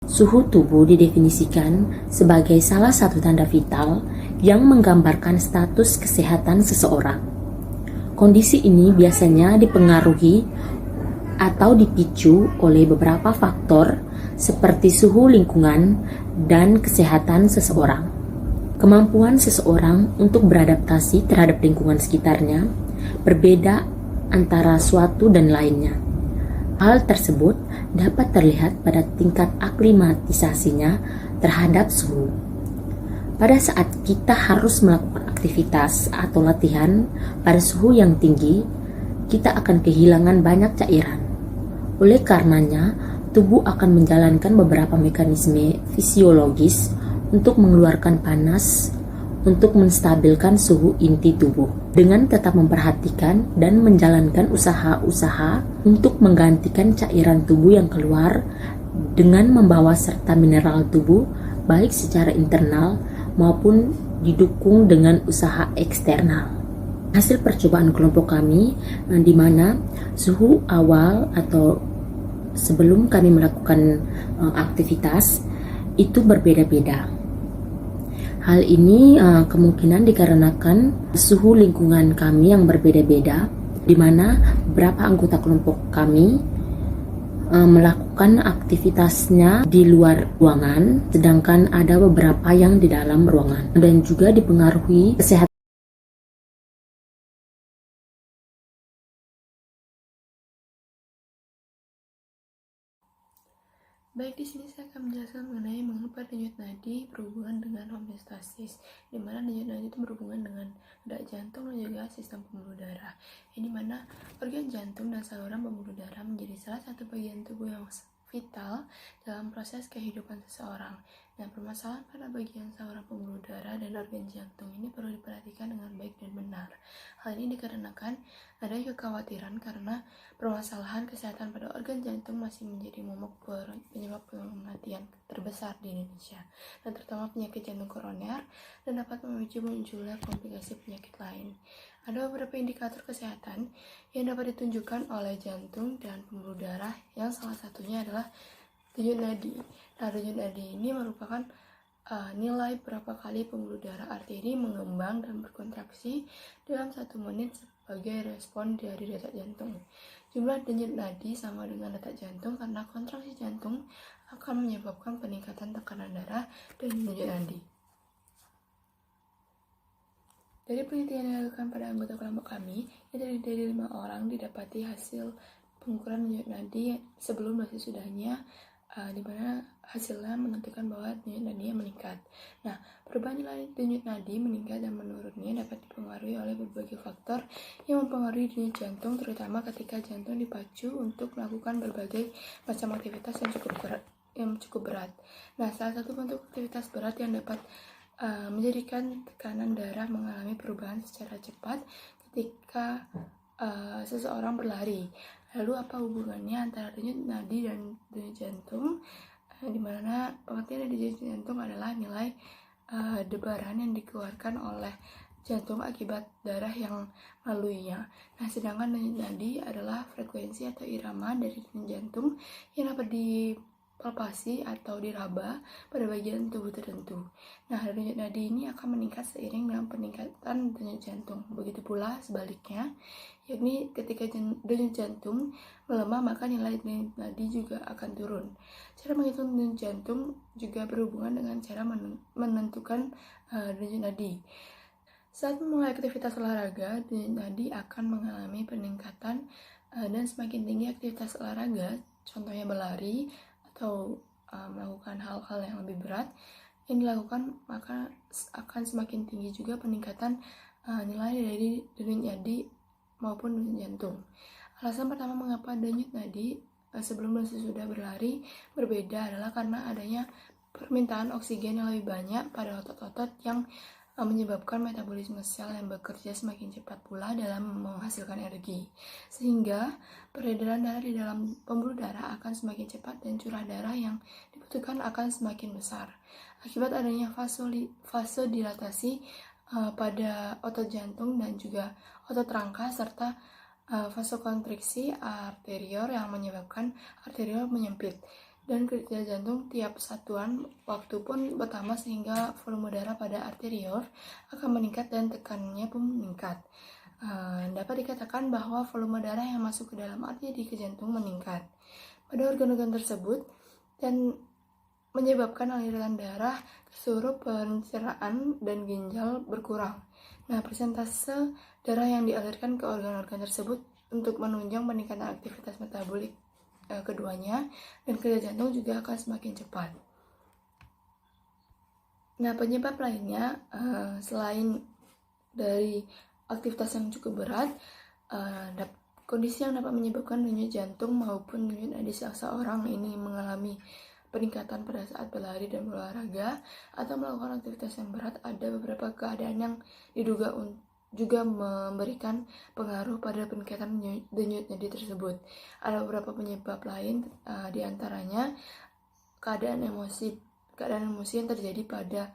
Suhu tubuh didefinisikan sebagai salah satu tanda vital yang menggambarkan status kesehatan seseorang. Kondisi ini biasanya dipengaruhi atau dipicu oleh beberapa faktor seperti suhu lingkungan dan kesehatan seseorang. Kemampuan seseorang untuk beradaptasi terhadap lingkungan sekitarnya berbeda antara suatu dan lainnya. Hal tersebut dapat terlihat pada tingkat aklimatisasinya terhadap suhu. Pada saat kita harus melakukan aktivitas atau latihan pada suhu yang tinggi, kita akan kehilangan banyak cairan. Oleh karenanya, tubuh akan menjalankan beberapa mekanisme fisiologis untuk mengeluarkan panas untuk menstabilkan suhu inti tubuh, dengan tetap memperhatikan dan menjalankan usaha-usaha untuk menggantikan cairan tubuh yang keluar dengan membawa serta mineral tubuh baik secara internal maupun didukung dengan usaha eksternal. Hasil percobaan kelompok kami di mana suhu awal atau sebelum kami melakukan aktivitas itu berbeda-beda. Hal ini kemungkinan dikarenakan suhu lingkungan kami yang berbeda-beda, di mana beberapa anggota kelompok kami melakukan aktivitasnya di luar ruangan, sedangkan ada beberapa yang di dalam ruangan, dan juga dipengaruhi kesehatan. Baik, di sini saya akan menjelaskan mengenai mengapa denyut nadi berhubungan dengan homeostasis, di mana denyut nadi itu berhubungan dengan detak jantung dan juga sistem pembuluh darah. Di mana organ jantung dan saluran pembuluh darah menjadi salah satu bagian tubuh yang vital dalam proses kehidupan seseorang. Nah, permasalahan pada bagian saluran pembuluh darah dan organ jantung ini perlu diperhatikan dengan baik dan benar. Hal ini dikarenakan adanya kekhawatiran karena permasalahan kesehatan pada organ jantung masih menjadi momok penyebab kematian terbesar di Indonesia, dan terutama penyakit jantung koroner, dan dapat memicu munculnya komplikasi penyakit lain. Ada beberapa indikator kesehatan yang dapat ditunjukkan oleh jantung dan pembuluh darah, yang salah satunya adalah denyut nadi. Nah, denyut nadi ini merupakan nilai berapa kali pembuluh darah arteri mengembang dan berkontraksi dalam 1 menit sebagai respon dari detak jantung. Jumlah denyut nadi sama dengan detak jantung karena kontraksi jantung akan menyebabkan peningkatan tekanan darah dan denyut nadi. Dari penelitian yang dilakukan pada anggota kelompok kami, yang terdiri dari 5 orang, didapati hasil pengukuran denyut nadi sebelum dan sesudahnya, di mana hasilnya menentukan bahwa denyut nadinya meningkat. Nah, perubahan nilai denyut nadi meningkat dan menurunnya dapat dipengaruhi oleh berbagai faktor yang mempengaruhi denyut jantung, terutama ketika jantung dipacu untuk melakukan berbagai macam aktivitas yang cukup berat. Nah, salah satu bentuk aktivitas berat yang dapat menjadikan tekanan darah mengalami perubahan secara cepat ketika seseorang berlari. Lalu apa hubungannya antara denyut nadi dan denyut jantung? Di mana pengertian dari denyut jantung adalah nilai debaran yang dikeluarkan oleh jantung akibat darah yang melaluinya. Nah, sedangkan denyut nadi adalah frekuensi atau irama dari denyut jantung yang dapat dipalpasi atau diraba pada bagian tubuh tertentu. Nah, denyut nadi ini akan meningkat seiring dengan peningkatan denyut jantung. Begitu pula sebaliknya, yakni ketika denyut jantung melemah, maka nilai denyut nadi juga akan turun. Cara menghitung denyut jantung juga berhubungan dengan cara menentukan denyut nadi. Saat memulai aktivitas olahraga, denyut nadi akan mengalami peningkatan dan semakin tinggi aktivitas olahraga, contohnya berlari atau melakukan hal-hal yang lebih berat yang dilakukan, maka akan semakin tinggi juga peningkatan nilai dari denyut nadi maupun denyut jantung. Alasan pertama mengapa denyut nadi sebelum dan sesudah berlari berbeda adalah karena adanya permintaan oksigen yang lebih banyak pada otot-otot yang menyebabkan metabolisme sel yang bekerja semakin cepat pula dalam menghasilkan energi, sehingga peredaran darah di dalam pembuluh darah akan semakin cepat dan curah darah yang dibutuhkan akan semakin besar. Akibat adanya vasodilatasi pada otot jantung dan juga otot rangka, serta vasokonstriksi arteriol yang menyebabkan arteriol menyempit. dan kerja jantung tiap satuan waktu pun bertambah sehingga volume darah pada arteriol akan meningkat dan tekanannya pun meningkat. Dapat dikatakan bahwa volume darah yang masuk ke dalam arteri ke jantung meningkat pada organ-organ tersebut dan menyebabkan aliran darah ke seluruh pencernaan dan ginjal berkurang. Nah, persentase darah yang dialirkan ke organ-organ tersebut untuk menunjang peningkatan aktivitas metabolik keduanya dan kerja jantung juga akan semakin cepat. Nah, penyebab lainnya selain dari aktivitas yang cukup berat, kondisi yang dapat menyebabkan denyut jantung maupun denyut nadi seseorang ini mengalami peningkatan pada saat berlari dan berolahraga atau melakukan aktivitas yang berat. Ada beberapa keadaan yang diduga juga memberikan pengaruh pada peningkatan denyut nadi tersebut. Ada beberapa penyebab lain, diantaranya keadaan emosi yang terjadi pada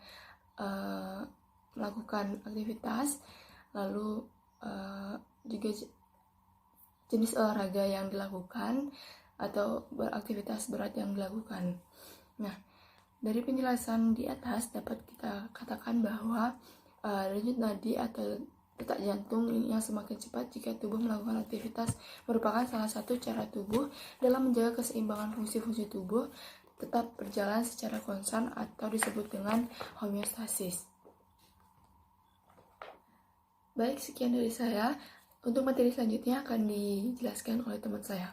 melakukan aktivitas, lalu juga jenis olahraga yang dilakukan atau beraktivitas berat yang dilakukan. Nah, dari penjelasan di atas dapat kita katakan bahwa denyut nadi atau detak jantung yang semakin cepat jika tubuh melakukan aktivitas merupakan salah satu cara tubuh dalam menjaga keseimbangan fungsi-fungsi tubuh tetap berjalan secara konstan atau disebut dengan homeostasis. Baik, sekian dari saya. Untuk materi selanjutnya akan dijelaskan oleh teman saya.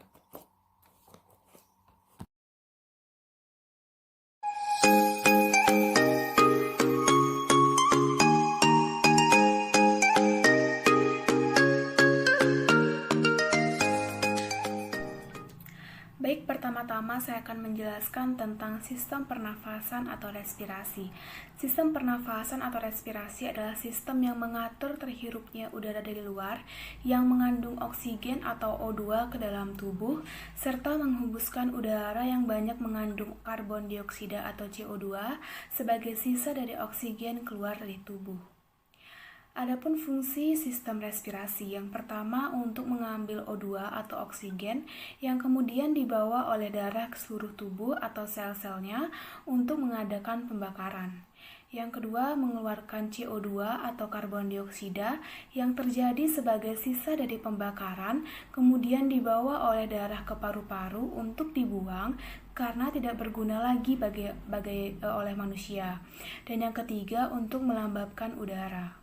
Baik, pertama-tama saya akan menjelaskan tentang sistem pernafasan atau respirasi. Sistem pernafasan atau respirasi adalah sistem yang mengatur terhirupnya udara dari luar yang mengandung oksigen atau O2 ke dalam tubuh, serta menghembuskan udara yang banyak mengandung karbon dioksida atau CO2 sebagai sisa dari oksigen keluar dari tubuh. Adapun fungsi sistem respirasi, yang pertama untuk mengambil O2 atau oksigen yang kemudian dibawa oleh darah ke seluruh tubuh atau sel-selnya untuk mengadakan pembakaran. Yang kedua, mengeluarkan CO2 atau karbon dioksida yang terjadi sebagai sisa dari pembakaran, kemudian dibawa oleh darah ke paru-paru untuk dibuang karena tidak berguna lagi oleh manusia. Dan yang ketiga, untuk melembabkan udara.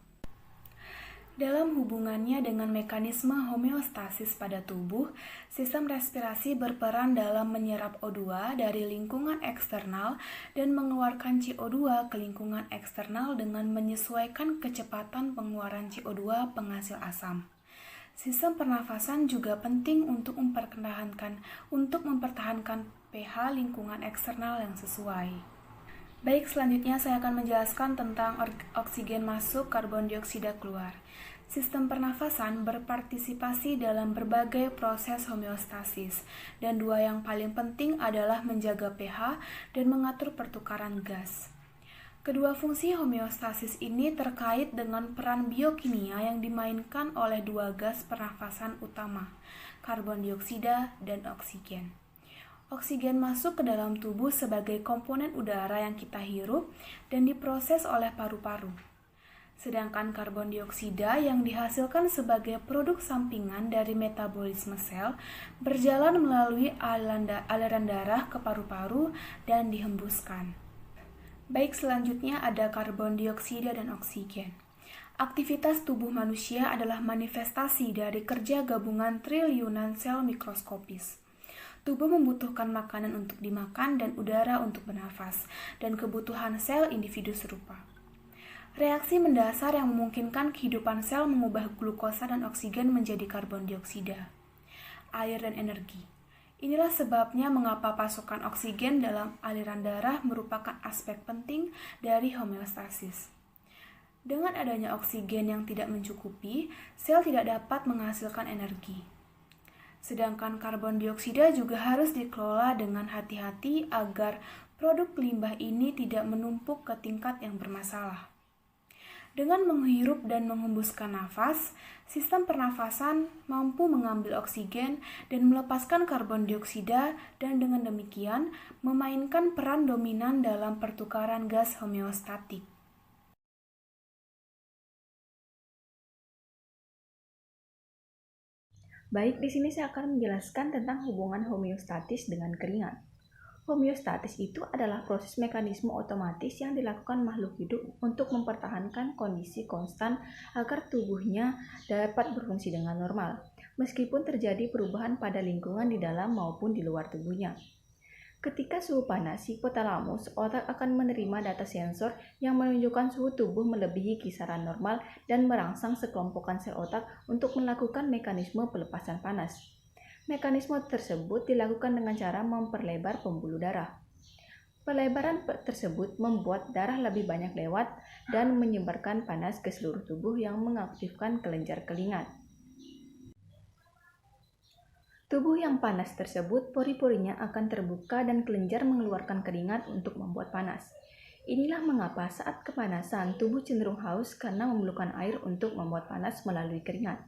Dalam hubungannya dengan mekanisme homeostasis pada tubuh, sistem respirasi berperan dalam menyerap O2 dari lingkungan eksternal dan mengeluarkan CO2 ke lingkungan eksternal dengan menyesuaikan kecepatan pengeluaran CO2 penghasil asam. Sistem pernafasan juga penting untuk mempertahankan pH lingkungan eksternal yang sesuai. Baik, selanjutnya saya akan menjelaskan tentang oksigen masuk, karbon dioksida keluar. Sistem pernafasan berpartisipasi dalam berbagai proses homeostasis, dan dua yang paling penting adalah menjaga pH dan mengatur pertukaran gas. Kedua fungsi homeostasis ini terkait dengan peran biokimia yang dimainkan oleh dua gas pernafasan utama, karbon dioksida dan oksigen. Oksigen masuk ke dalam tubuh sebagai komponen udara yang kita hirup dan diproses oleh paru-paru. Sedangkan karbon dioksida yang dihasilkan sebagai produk sampingan dari metabolisme sel berjalan melalui aliran darah ke paru-paru dan dihembuskan. Baik, selanjutnya ada karbon dioksida dan oksigen. Aktivitas tubuh manusia adalah manifestasi dari kerja gabungan triliunan sel mikroskopis. Tubuh membutuhkan makanan untuk dimakan dan udara untuk bernafas, dan kebutuhan sel individu serupa. Reaksi mendasar yang memungkinkan kehidupan sel mengubah glukosa dan oksigen menjadi karbon dioksida, air, dan energi. Inilah sebabnya mengapa pasokan oksigen dalam aliran darah merupakan aspek penting dari homeostasis. Dengan adanya oksigen yang tidak mencukupi, sel tidak dapat menghasilkan energi. Sedangkan karbon dioksida juga harus dikelola dengan hati-hati agar produk limbah ini tidak menumpuk ke tingkat yang bermasalah. Dengan menghirup dan menghembuskan nafas, sistem pernafasan mampu mengambil oksigen dan melepaskan karbon dioksida dan dengan demikian memainkan peran dominan dalam pertukaran gas homeostatik. Baik, di sini saya akan menjelaskan tentang hubungan homeostatis dengan keringat. Homeostatis itu adalah proses mekanisme otomatis yang dilakukan makhluk hidup untuk mempertahankan kondisi konstan agar tubuhnya dapat berfungsi dengan normal, meskipun terjadi perubahan pada lingkungan di dalam maupun di luar tubuhnya. Ketika suhu panas, hipotalamus, otak akan menerima data sensor yang menunjukkan suhu tubuh melebihi kisaran normal dan merangsang sekelompokan sel otak untuk melakukan mekanisme pelepasan panas. Mekanisme tersebut dilakukan dengan cara memperlebar pembuluh darah. Pelebaran tersebut membuat darah lebih banyak lewat dan menyebarkan panas ke seluruh tubuh yang mengaktifkan kelenjar keringat. Tubuh yang panas tersebut, pori-porinya akan terbuka dan kelenjar mengeluarkan keringat untuk membuat panas. Inilah mengapa saat kepanasan, tubuh cenderung haus karena memerlukan air untuk membuat panas melalui keringat.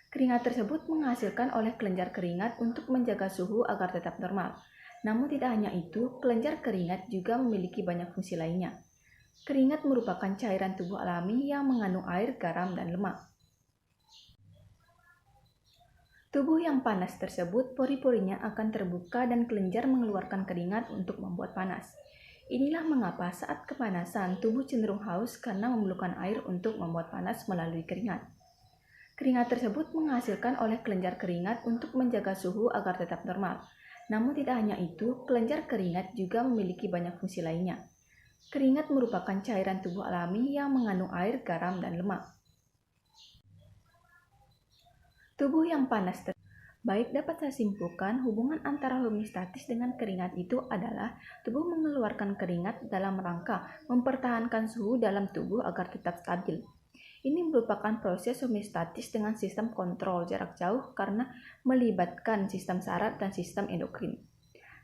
Keringat tersebut menghasilkan oleh kelenjar keringat untuk menjaga suhu agar tetap normal. Namun tidak hanya itu, kelenjar keringat juga memiliki banyak fungsi lainnya. Keringat merupakan cairan tubuh alami yang mengandung air, garam, dan lemak. Tubuh yang panas tersebut, pori-porinya akan terbuka dan kelenjar mengeluarkan keringat untuk membuat panas. Inilah mengapa saat kepanasan, tubuh cenderung haus karena memerlukan air untuk membuat panas melalui keringat. Keringat tersebut menghasilkan oleh kelenjar keringat untuk menjaga suhu agar tetap normal. Namun tidak hanya itu, kelenjar keringat juga memiliki banyak fungsi lainnya. Keringat merupakan cairan tubuh alami yang mengandung air, garam, dan lemak. Tubuh yang panas baik dapat saya simpulkan hubungan antara homeostatis dengan keringat itu adalah tubuh mengeluarkan keringat dalam rangka mempertahankan suhu dalam tubuh agar tetap stabil. Ini merupakan proses homeostatis dengan sistem kontrol jarak jauh karena melibatkan sistem saraf dan sistem endokrin.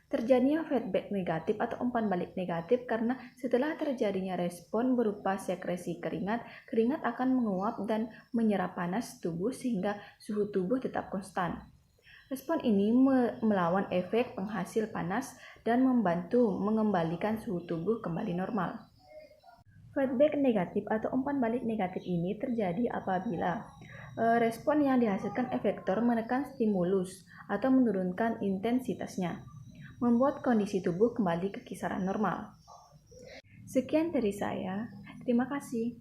Terjadinya feedback negatif atau umpan balik negatif karena setelah terjadinya respon berupa sekresi keringat, keringat akan menguap dan menyerap panas tubuh sehingga suhu tubuh tetap konstan. Respon ini melawan efek penghasil panas dan membantu mengembalikan suhu tubuh kembali normal. Feedback negatif atau umpan balik negatif ini terjadi apabila respon yang dihasilkan efektor menekan stimulus atau menurunkan intensitasnya, membuat kondisi tubuh kembali ke kisaran normal. Sekian dari saya, terima kasih.